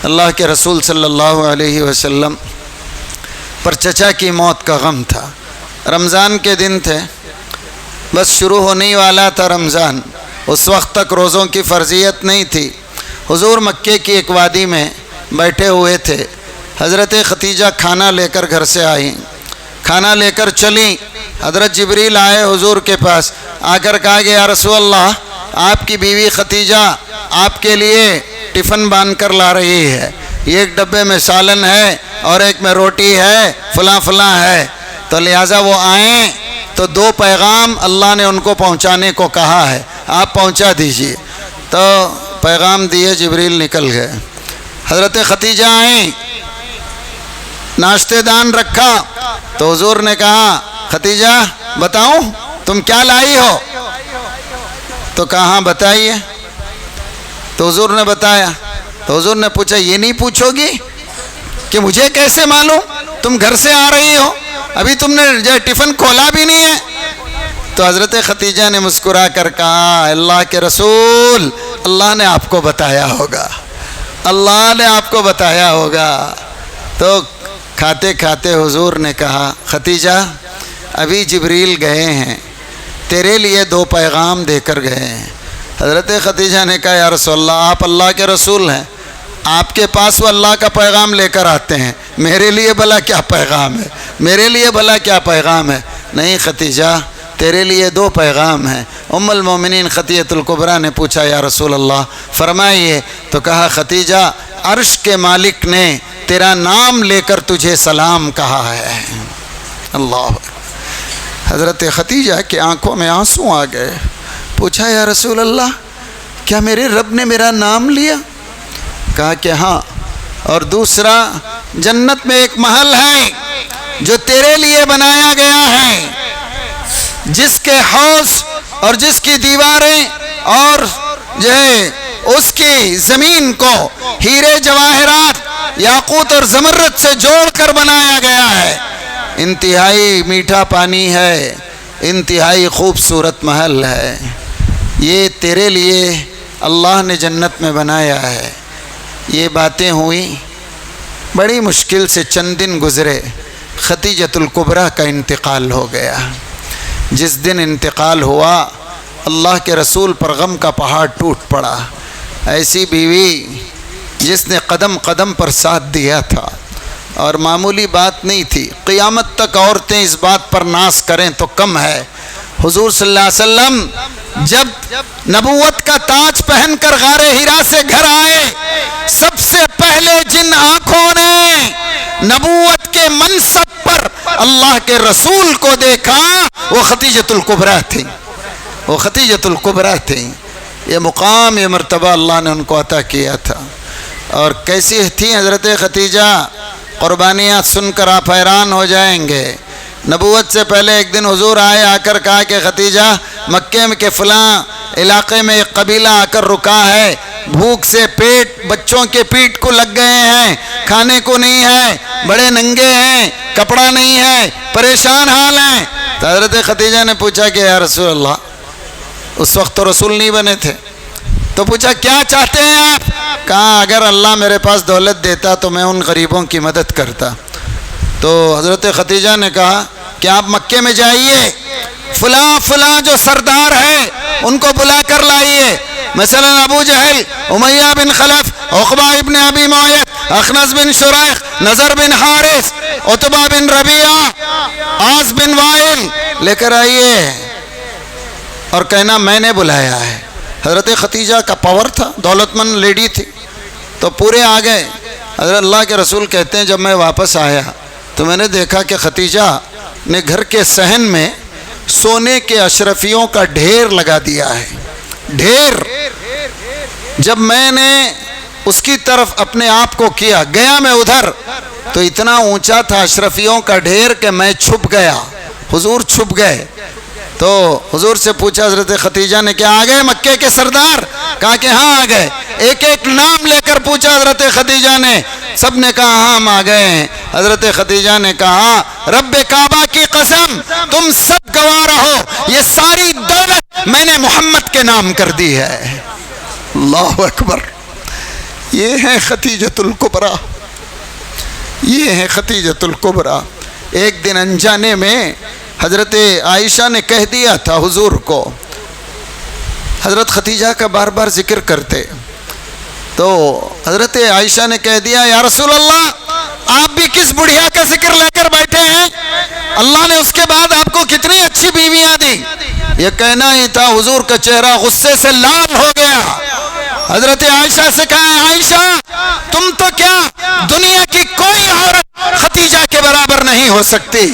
اللہ کے رسول صلی اللہ علیہ وسلم پر چچا کی موت کا غم تھا۔ رمضان کے دن تھے، بس شروع ہونے ہی والا تھا رمضان۔ اس وقت تک روزوں کی فرضیت نہیں تھی۔ حضور مکے کی ایک وادی میں بیٹھے ہوئے تھے۔ حضرت ختیجہ کھانا لے کر گھر سے آئیں، کھانا لے کر چلیں۔ حضرت جبریل آئے حضور کے پاس، آ کر کہا کہ یا رسول اللہ، آپ کی بیوی ختیجہ آپ کے لیے ٹفن باندھ کر لا رہی ہے، ایک ڈبے میں سالن ہے اور ایک میں روٹی ہے، فلاں فلاں ہے، تو لہٰذا وہ آئیں تو 2 پیغام اللہ نے ان کو پہنچانے کو کہا ہے، آپ پہنچا دیجئے۔ تو پیغام دیے، جبریل نکل گئے۔ حضرت ختیجہ آئیں، ناشتے دان رکھا تو حضور نے کہا ختیجہ بتاؤں تم کیا لائی ہو؟ تو کہا بتائیے۔ تو حضور نے بتایا۔ تو حضور نے پوچھا یہ نہیں پوچھو گی کہ مجھے کیسے معلوم، تم گھر سے آ رہی ہو، ابھی تم نے جو ٹفن کھولا بھی نہیں ہے۔ تو حضرت ختیجہ نے مسکرا کر کہا اللہ کے رسول، اللہ نے آپ کو بتایا ہوگا، اللہ نے آپ کو بتایا ہوگا۔ تو کھاتے کھاتے حضور نے کہا ختیجہ ابھی جبریل گئے ہیں، تیرے لیے 2 پیغام دے کر گئے ہیں۔ حضرت ختیجہ نے کہا یا رسول اللہ، آپ اللہ کے رسول ہیں، آپ کے پاس وہ اللہ کا پیغام لے کر آتے ہیں، میرے لیے بھلا کیا پیغام ہے، میرے لیے بھلا کیا پیغام ہے؟ نہیں ختیجہ، تیرے لیے 2 پیغام ہیں۔ ام المومنین خدیجہ الکبریٰ نے پوچھا یا رسول اللہ فرمائیے۔ تو کہا ختیجہ عرش کے مالک نے تیرا نام لے کر تجھے سلام کہا ہے۔ اللہ، حضرت ختیجہ کی آنکھوں میں آنسو آ گئے۔ پوچھا یا رسول اللہ کیا میرے رب نے میرا نام لیا؟ کہا کہ ہاں، اور دوسرا جنت میں ایک محل ہے جو تیرے لیے بنایا گیا ہے، جس کے حوض اور جس کی دیواریں اور جو ہے اس کی زمین کو ہیرے جواہرات یاقوت اور زمرد سے جوڑ کر بنایا گیا ہے، انتہائی میٹھا پانی ہے، انتہائی خوبصورت محل ہے، یہ تیرے لیے اللہ نے جنت میں بنایا ہے۔ یہ باتیں ہوئیں، بڑی مشکل سے چند دن گزرے، خدیجہ الکبریٰ کا انتقال ہو گیا۔ جس دن انتقال ہوا اللہ کے رسول پر غم کا پہاڑ ٹوٹ پڑا۔ ایسی بیوی جس نے قدم قدم پر ساتھ دیا تھا، اور معمولی بات نہیں تھی، قیامت تک عورتیں اس بات پر ناز کریں تو کم ہے۔ حضور صلی اللہ علیہ وسلم جب نبوت کا تاج پہن کر غار حرا سے گھر آئے، سب سے پہلے جن آنکھوں نے نبوت کے منصب پر اللہ کے رسول کو دیکھا وہ خدیجہ الکبریٰ تھی، وہ خدیجہ الکبریٰ تھی۔ یہ مقام، یہ مرتبہ اللہ نے ان کو عطا کیا تھا۔ اور کیسی تھی حضرت خدیجہ، قربانیاں سن کر آپ حیران ہو جائیں گے۔ نبوت سے پہلے ایک دن حضور آئے، آ کر کہا کہ خدیجہ مکے میں کے فلاں علاقے میں ایک قبیلہ آ کر رکا ہے، بھوک سے پیٹ بچوں کے پیٹ کو لگ گئے ہیں، کھانے کو نہیں ہے، بڑے ننگے ہیں، کپڑا نہیں ہے، پریشان حال ہیں۔ تو حضرت خدیجہ نے پوچھا کہ یا رسول اللہ، اس وقت تو رسول نہیں بنے تھے، تو پوچھا کیا چاہتے ہیں آپ؟ کہا اگر اللہ میرے پاس دولت دیتا تو میں ان غریبوں کی مدد کرتا۔ تو حضرت خدیجہ نے کہا کہ آپ مکے میں جائیے، فلاں فلاں جو سردار ہے ان کو بلا کر لائیے، مثلا ابو جہل، امیہ بن خلف، عقبہ ابن ابی معیط، اخنس بن شریح، نضر بن حارث، عتبہ بن ربیعہ، عاص بن وائل، لے کر آئیے اور کہنا میں نے بلایا ہے۔ حضرت خدیجہ کا پاور تھا، دولت مند لیڈی تھی، تو پورے آ گئے۔ حضرت اللہ کے رسول کہتے ہیں جب میں واپس آیا تو میں نے دیکھا کہ خدیجہ نے گھر کے صحن میں سونے کے اشرفیوں کا ڈھیر لگا دیا ہے، ڈھیر۔ جب میں نے اس کی طرف اپنے آپ کو کیا، گیا میں ادھر، تو اتنا اونچا تھا اشرفیوں کا ڈھیر کہ میں چھپ گیا، حضور چھپ گئے۔ تو حضور سے پوچھا حضرت خدیجہ نے کہ آ گئے مکے کے سردار؟ کہا کہ ہاں آ گئے۔ ایک ایک نام لے کر پوچھا حضرت خدیجہ نے، سب نے کہا ہاں ہم آ گئے ہیں۔ حضرت خدیجہ نے کہا رب کعبہ کی قسم تم سب گواہ رہو، یہ ساری دولت میں نے محمد کے نام کر دی ہے۔ اللہ اکبر، یہ ہیں خدیجۃ الکبریٰ، یہ ہیں خدیجۃ الکبریٰ۔ ایک دن انجانے میں حضرت عائشہ نے کہہ دیا تھا حضور کو، حضرت خدیجہ کا بار بار ذکر کرتے، تو حضرت عائشہ نے کہہ دیا یا رسول اللہ آپ بھی کس بڑھیا کا ذکر لے کر بیٹھے ہیں، اللہ نے اس کے بعد آپ کو کتنی اچھی بیویاں دی۔ یہ کہنا ہی تھا، حضور کا چہرہ غصے سے لال ہو گیا۔ حضرت عائشہ سے کہا عائشہ تم تو کیا دنیا کی کوئی عورت خدیجہ کے برابر نہیں ہو سکتی۔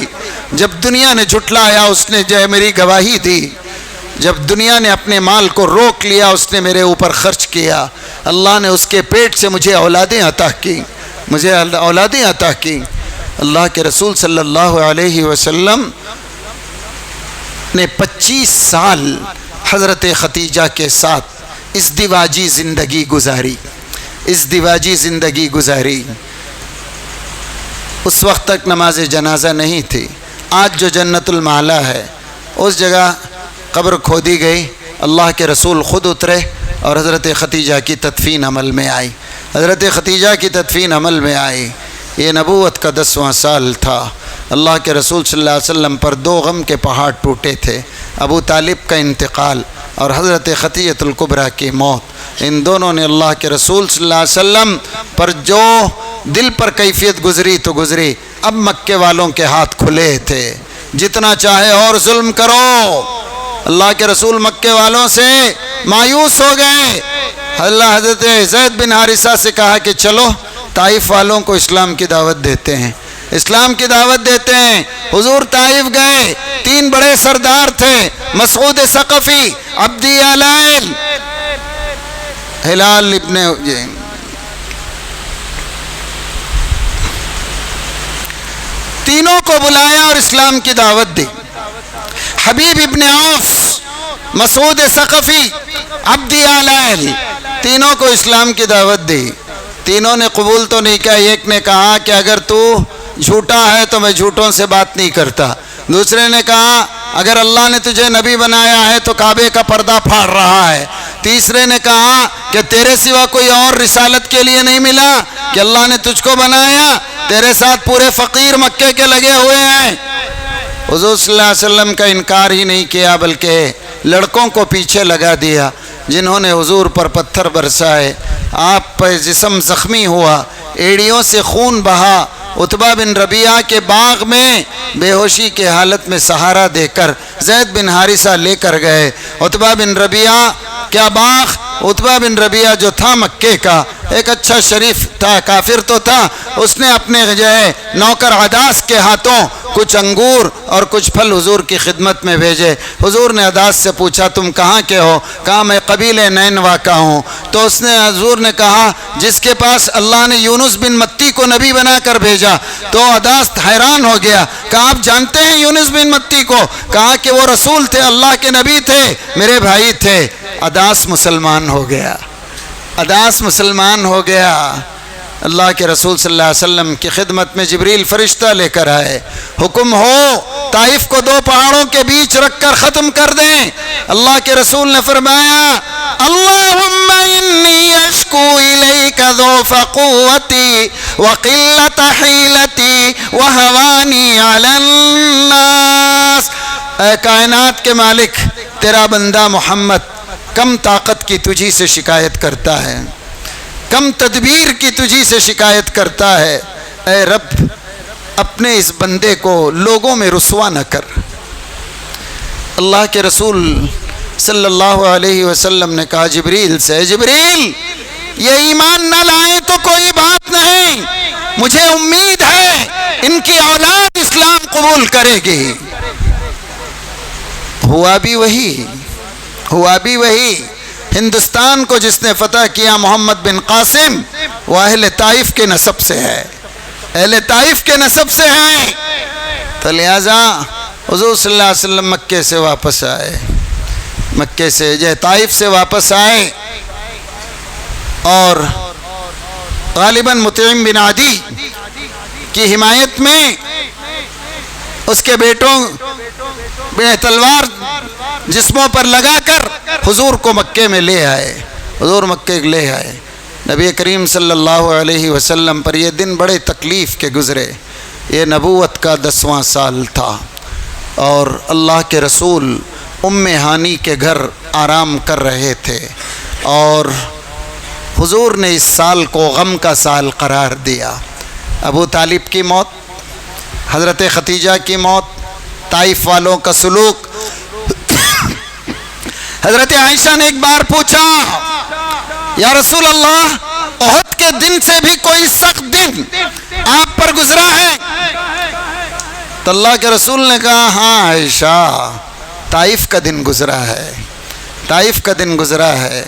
جب دنیا نے جھٹلایا اس نے جو ہے میری گواہی دی، جب دنیا نے اپنے مال کو روک لیا اس نے میرے اوپر خرچ کیا، اللہ نے اس کے پیٹ سے مجھے اولادیں عطا کی، مجھے اولادیں عطا کی۔ اللہ کے رسول صلی اللہ علیہ وسلم نے 25 سال حضرت خدیجہ کے ساتھ ازدواجی زندگی گزاری، ازدواجی زندگی گزاری۔ اس وقت تک نماز جنازہ نہیں تھی۔ آج جو جنت المعلا ہے اس جگہ قبر کھودی گئی، اللہ کے رسول خود اترے اور حضرت خدیجہ کی تدفین عمل میں آئی، حضرت خدیجہ کی تدفین عمل میں آئی۔ یہ نبوت کا 10واں سال تھا۔ اللہ کے رسول صلی اللہ علیہ وسلم پر 2 غم کے پہاڑ ٹوٹے تھے، ابو طالب کا انتقال اور حضرت خدیجۃ الکبریٰ کی موت۔ ان دونوں نے اللہ کے رسول صلی اللہ علیہ وسلم پر جو دل پر کیفیت گزری تو گزری۔ اب مکے والوں کے ہاتھ کھلے تھے، جتنا چاہے اور ظلم کرو۔ اللہ کے رسول مکے والوں سے مایوس ہو گئے۔ اللہ حضرت زید بن حارثہ سے کہا کہ چلو طائف والوں کو اسلام کی دعوت دیتے ہیں، اسلام کی دعوت دیتے ہیں۔ حضور طائف گئے، 3 بڑے سردار تھے، مسعود ثقفی، عبدی علائل، ہلال ابن تینوں کو بلایا اور اسلام کی دعوت دی۔ حبیب ابن عوف، مسعود ثقفی، عبدی علائل، تینوں کو اسلام کی دعوت دی۔ تینوں نے قبول تو نہیں کیا۔ ایک نے کہا کہ اگر تو جھوٹا ہے تو میں جھوٹوں سے بات نہیں کرتا۔ دوسرے نے کہا اگر اللہ نے تجھے نبی بنایا ہے تو کعبے کا پردہ پھاڑ رہا ہے۔ تیسرے نے کہا کہ تیرے سوا کوئی اور رسالت کے لیے نہیں ملا کہ اللہ نے تجھ کو بنایا، تیرے ساتھ پورے فقیر مکے کے لگے ہوئے ہیں۔ حضور صلی اللہ علیہ وسلم کا انکار ہی نہیں کیا بلکہ لڑکوں کو پیچھے لگا دیا، جنہوں نے حضور پر پتھر برسائے، آپ پر جسم زخمی ہوا، ایڑیوں سے خون بہا۔ عتبہ بن ربیعہ کے باغ میں بے ہوشی کے حالت میں سہارا دے کر زید بن حارثہ لے کر گئے۔ عتبہ بن ربیعہ کیا باغ، عتبہ بن ربیعہ جو تھا مکے کا ایک اچھا شریف تھا، کافر تو تھا، اس نے اپنے جو ہے نوکر عداس کے ہاتھوں کچھ انگور اور کچھ پھل حضور کی خدمت میں بھیجے۔ حضور نے عداس سے پوچھا تم کہاں کے ہو؟ کہا میں قبیلے نینوا کا ہوں۔ تو اس نے حضور نے کہا جس کے پاس اللہ نے یونس بن متی کو نبی بنا کر بھیجا۔ تو عداس حیران ہو گیا، کہا آپ جانتے ہیں یونس بن متی کو؟ کہا کہ وہ رسول تھے، اللہ کے نبی تھے، میرے بھائی تھے۔ عداس مسلمان ہو گیا، عداس مسلمان ہو گیا۔ اللہ کے رسول صلی اللہ علیہ وسلم کی خدمت میں جبریل فرشتہ لے کر آئے، حکم ہو طائف کو 2 پہاڑوں کے بیچ رکھ کر ختم کر دیں۔ اللہ کے رسول نے فرمایا اللہم انی اشکو الیک ضعف قوتی وقلت حیلتی وہوانی علی الناس۔ اے کائنات کے مالک، تیرا بندہ محمد کم طاقت کی تجھی سے شکایت کرتا ہے، کم تدبیر کی تجھی سے شکایت کرتا ہے۔ اے رب اپنے اس بندے کو لوگوں میں رسوا نہ کر۔ اللہ کے رسول صلی اللہ علیہ وسلم نے کہا جبریل سے، جبریل یہ ایمان نہ لائیں تو کوئی بات نہیں، مجھے امید ہے ان کی اولاد اسلام قبول کرے گی۔ ہوا بھی وہی، ہوا بھی وہی۔ ہندوستان کو جس نے فتح کیا محمد بن قاسم، وہ اہل طائف کے نسب سے ہے، اہل طائف کے نسب سے ہیں۔ تو لہٰذا حضور صلی اللہ علیہ وسلم مکے سے واپس آئے، مکے سے طائف سے واپس آئے، اور غالباً مطعم بن عدی کی حمایت میں اس کے بیٹوں تلوار جسموں پر لگا کر حضور کو مکے میں لے آئے، حضور مکے لے آئے۔ نبی کریم صلی اللہ علیہ وسلم پر یہ دن بڑے تکلیف کے گزرے. یہ نبوت کا 10واں سال تھا اور اللہ کے رسول ام ہانی کے گھر آرام کر رہے تھے اور حضور نے اس سال کو غم کا سال قرار دیا. ابو طالب کی موت، حضرت ختیجہ کی موت، طائف والوں کا سلوک. حضرت عائشہ نے ایک بار پوچھا یا رسول اللہ احد کے دن سے بھی کوئی سخت دن آپ پر گزرا ہے؟ تو اللہ کے رسول نے کہا ہاں عائشہ، طائف کا دن گزرا ہے، طائف کا دن گزرا ہے.